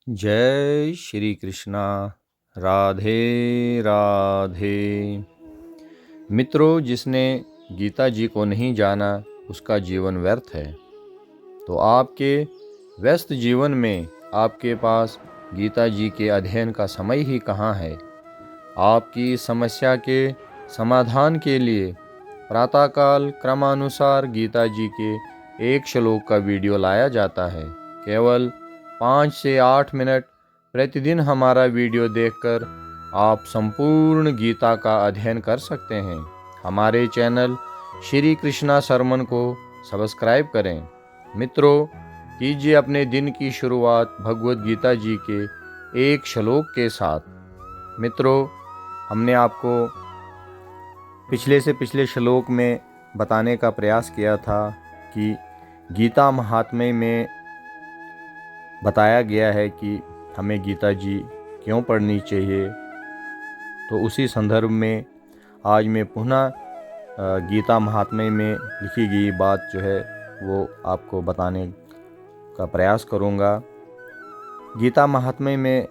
जय श्री कृष्णा। राधे राधे। मित्रों, जिसने गीता जी को नहीं जाना उसका जीवन व्यर्थ है। तो आपके व्यस्त जीवन में आपके पास गीता जी के अध्ययन का समय ही कहाँ है। आपकी समस्या के समाधान के लिए प्रातःकाल क्रमानुसार गीता जी के एक श्लोक का वीडियो लाया जाता है। केवल 5 से 8 मिनट प्रतिदिन हमारा वीडियो देखकर आप संपूर्ण गीता का अध्ययन कर सकते हैं। हमारे चैनल श्री कृष्णा सरमन को सब्सक्राइब करें। मित्रों, कीजिए अपने दिन की शुरुआत भगवत गीता जी के एक श्लोक के साथ। मित्रों, हमने आपको पिछले से पिछले श्लोक में बताने का प्रयास किया था कि गीता महात्म्य में बताया गया है कि हमें गीता जी क्यों पढ़नी चाहिए। तो उसी संदर्भ में आज मैं पुनः गीता महात्म्य में लिखी गई बात जो है वो आपको बताने का प्रयास करूँगा। गीता महात्म्य में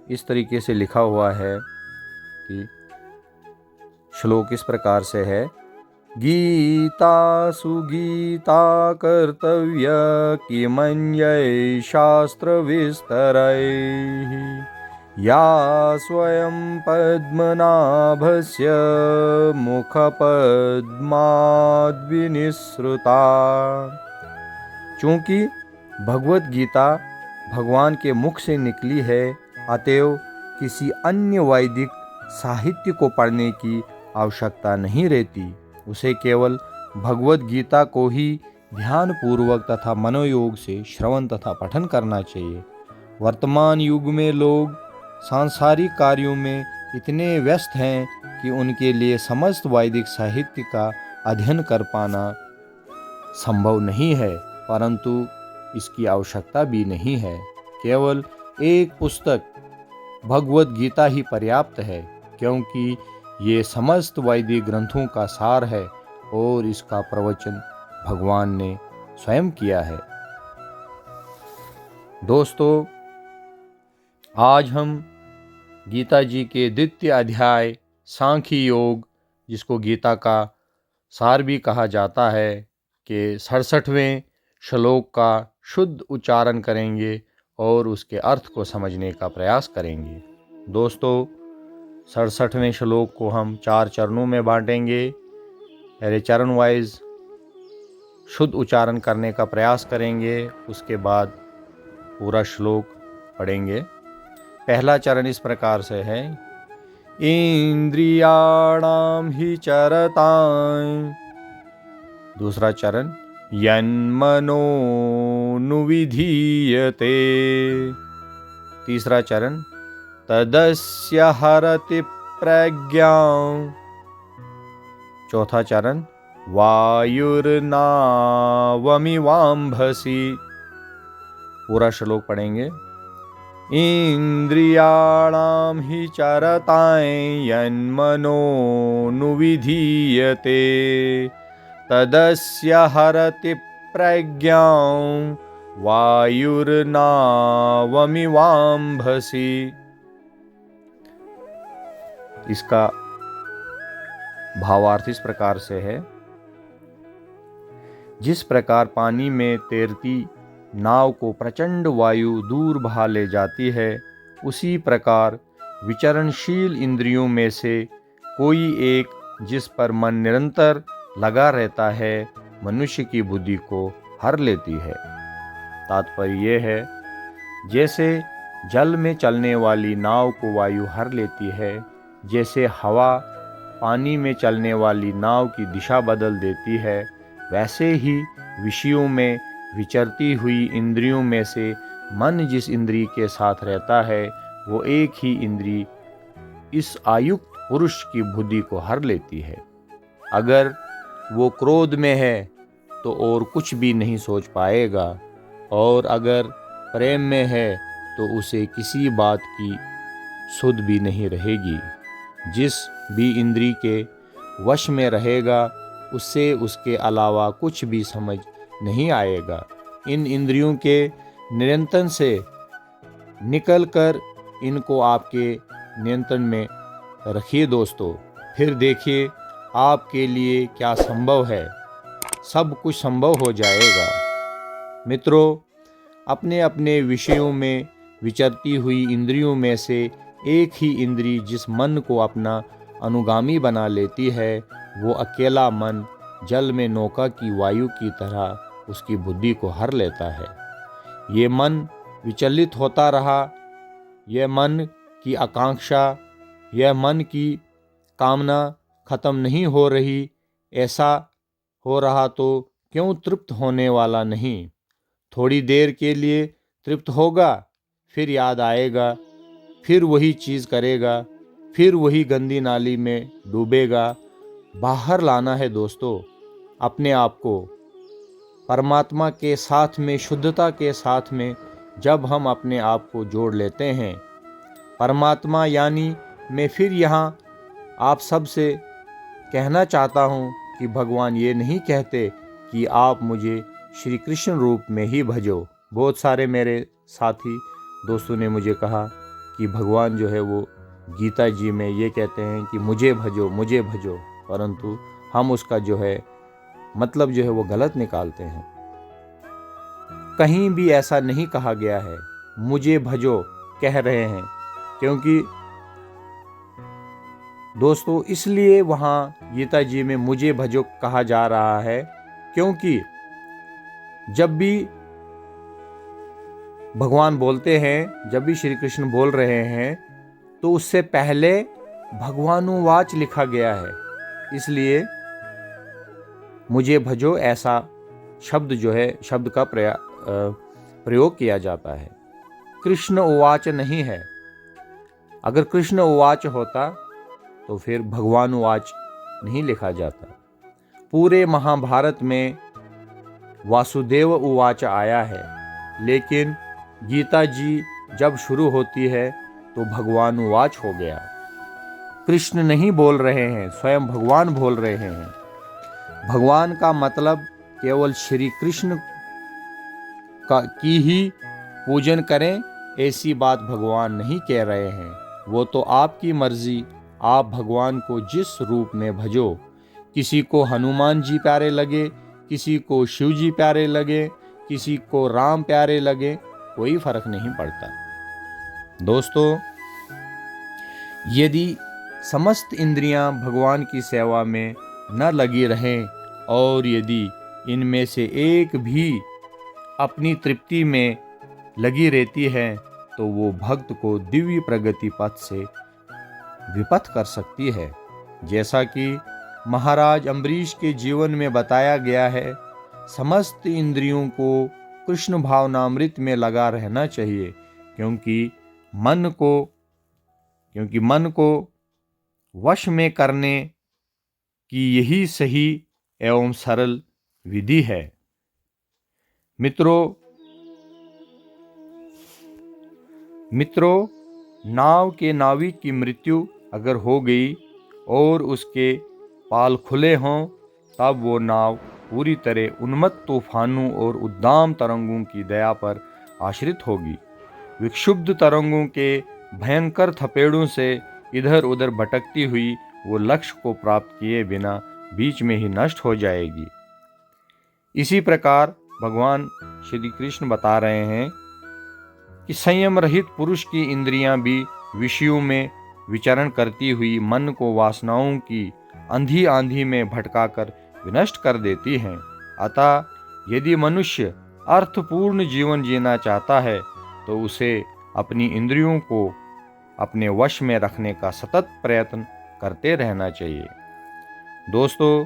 इस तरीके से लिखा हुआ है कि श्लोक इस प्रकार से है। गीता सुगीता कर्तव्य किमन्यै शास्त्र विस्तरैः या स्वयं पद्मनाभस्य मुखपद्माद्विनिसृता। चूँकि भगवत गीता भगवान के मुख से निकली है, अतएव किसी अन्य वैदिक साहित्य को पढ़ने की आवश्यकता नहीं रहती। उसे केवल भगवत गीता को ही ध्यानपूर्वक तथा मनोयोग से श्रवण तथा पठन करना चाहिए। वर्तमान युग में लोग सांसारिक कार्यों में इतने व्यस्त हैं कि उनके लिए समस्त वैदिक साहित्य का अध्ययन कर पाना संभव नहीं है, परंतु इसकी आवश्यकता भी नहीं है। केवल एक पुस्तक भगवत गीता ही पर्याप्त है, क्योंकि ये समस्त वैदिक ग्रंथों का सार है और इसका प्रवचन भगवान ने स्वयं किया है। दोस्तों, आज हम गीता जी के द्वितीय अध्याय सांख्य योग, जिसको गीता का सार भी कहा जाता है, के 67वें श्लोक का शुद्ध उच्चारण करेंगे और उसके अर्थ को समझने का प्रयास करेंगे। दोस्तों, 67वें श्लोक को हम 4 चरणों में बांटेंगे। पहले चरण वाइज शुद्ध उच्चारण करने का प्रयास करेंगे, उसके बाद पूरा श्लोक पढ़ेंगे। पहला चरण इस प्रकार से है। इंद्रियाणां हि चरतां। दूसरा चरण यन्मनोनुविधीयते। तीसरा चरण तदस्य हरति प्रज्ञां। चौथा चरण वायुर्नावमिवाम्भसि। पूरा श्लोक पढ़ेंगे। इंद्रियाणां हि चरतां यन्मनोनुविधीयते तदस्य हरति प्रज्ञां वायुर्नावमिवाम्भसि। इसका भावार्थ इस प्रकार से है। जिस प्रकार पानी में तैरती नाव को प्रचंड वायु दूर बहा ले जाती है, उसी प्रकार विचरणशील इंद्रियों में से कोई एक जिस पर मन निरंतर लगा रहता है, मनुष्य की बुद्धि को हर लेती है। तात्पर्य यह है, जैसे जल में चलने वाली नाव को वायु हर लेती है, जैसे हवा पानी में चलने वाली नाव की दिशा बदल देती है, वैसे ही विषयों में विचरती हुई इंद्रियों में से मन जिस इंद्रिय के साथ रहता है, वो एक ही इंद्रिय इस आयुक्त पुरुष की बुद्धि को हर लेती है। अगर वो क्रोध में है तो और कुछ भी नहीं सोच पाएगा, और अगर प्रेम में है तो उसे किसी बात की सुध भी नहीं रहेगी। जिस भी इंद्रिय के वश में रहेगा, उससे उसके अलावा कुछ भी समझ नहीं आएगा। इन इंद्रियों के नियंत्रण से निकल कर इनको आपके नियंत्रण में रखिए दोस्तों। फिर देखिए आपके लिए क्या संभव है, सब कुछ संभव हो जाएगा। मित्रों, अपने अपने विषयों में विचरती हुई इंद्रियों में से एक ही इंद्री जिस मन को अपना अनुगामी बना लेती है, वो अकेला मन जल में नौका की वायु की तरह उसकी बुद्धि को हर लेता है। ये मन विचलित होता रहा, यह मन की आकांक्षा, यह मन की कामना खत्म नहीं हो रही, ऐसा हो रहा तो क्यों तृप्त होने वाला नहीं। थोड़ी देर के लिए तृप्त होगा, फिर याद आएगा, फिर वही चीज़ करेगा, फिर वही गंदी नाली में डूबेगा। बाहर लाना है दोस्तों अपने आप को परमात्मा के साथ में, शुद्धता के साथ में। जब हम अपने आप को जोड़ लेते हैं परमात्मा, यानी मैं फिर यहाँ आप सब से कहना चाहता हूँ कि भगवान ये नहीं कहते कि आप मुझे श्री कृष्ण रूप में ही भजो। बहुत सारे मेरे साथी दोस्तों ने मुझे कहा कि भगवान जो है वो गीता जी में ये कहते हैं कि मुझे भजो मुझे भजो, परंतु हम उसका जो है मतलब जो है वो गलत निकालते हैं। कहीं भी ऐसा नहीं कहा गया है, मुझे भजो कह रहे हैं। क्योंकि दोस्तों इसलिए वहाँ गीता जी में मुझे भजो कहा जा रहा है, क्योंकि जब भी भगवान बोलते हैं, जब भी श्री कृष्ण बोल रहे हैं, तो उससे पहले भगवानुवाच लिखा गया है। इसलिए मुझे भजो ऐसा शब्द जो है, शब्द का प्रयोग किया जाता है। कृष्ण उवाच नहीं है। अगर कृष्ण उवाच होता तो फिर भगवानुवाच नहीं लिखा जाता। पूरे महाभारत में वासुदेव उवाच आया है, लेकिन गीता जी जब शुरू होती है तो भगवानुवाच हो गया। कृष्ण नहीं बोल रहे हैं, स्वयं भगवान बोल रहे हैं। भगवान का मतलब केवल श्री कृष्ण की ही पूजन करें, ऐसी बात भगवान नहीं कह रहे हैं। वो तो आपकी मर्जी, आप भगवान को जिस रूप में भजो। किसी को हनुमान जी प्यारे लगे, किसी को शिव जी प्यारे लगे, किसी को राम प्यारे लगे, कोई फर्क नहीं पड़ता। दोस्तों, यदि समस्त इंद्रियां भगवान की सेवा में न लगी रहें और यदि इनमें से एक भी अपनी तृप्ति में लगी रहती है, तो वो भक्त को दिव्य प्रगति पथ से विपथ कर सकती है। जैसा कि महाराज अम्बरीश के जीवन में बताया गया है, समस्त इंद्रियों को कृष्ण भावनामृत में लगा रहना चाहिए, क्योंकि मन को वश में करने की यही सही एवं सरल विधि है। मित्रों, नाव के नाविक की मृत्यु अगर हो गई और उसके पाल खुले हों, तब वो नाव पूरी तरह उन्मत्त तूफानों और उद्दाम तरंगों की दया पर आश्रित होगी। विक्षुब्ध तरंगों के भयंकर थपेड़ों से इधर उधर भटकती हुई वो लक्ष्य को प्राप्त किए बिना बीच में ही नष्ट हो जाएगी। इसी प्रकार भगवान श्री कृष्ण बता रहे हैं कि संयम रहित पुरुष की इंद्रियां भी विषयों में विचरण करती हुई मन को वासनाओं की अंधी आंधी में भटकाकर विनष्ट कर देती हैं। अतः यदि मनुष्य अर्थपूर्ण जीवन जीना चाहता है तो उसे अपनी इंद्रियों को अपने वश में रखने का सतत प्रयत्न करते रहना चाहिए। दोस्तों,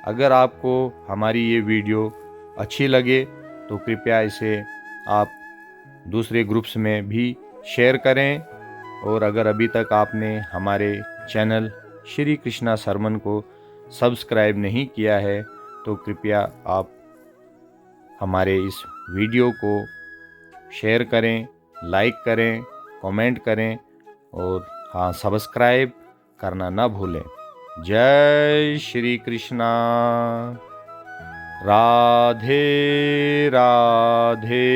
अगर आपको हमारी ये वीडियो अच्छी लगे तो कृपया इसे आप दूसरे ग्रुप्स में भी शेयर करें, और अगर अभी तक आपने हमारे चैनल श्री कृष्णा सरमन को सब्सक्राइब नहीं किया है तो कृपया आप हमारे इस वीडियो को शेयर करें, लाइक करें, कमेंट करें और हाँ, सब्सक्राइब करना ना भूलें। जय श्री कृष्णा। राधे राधे।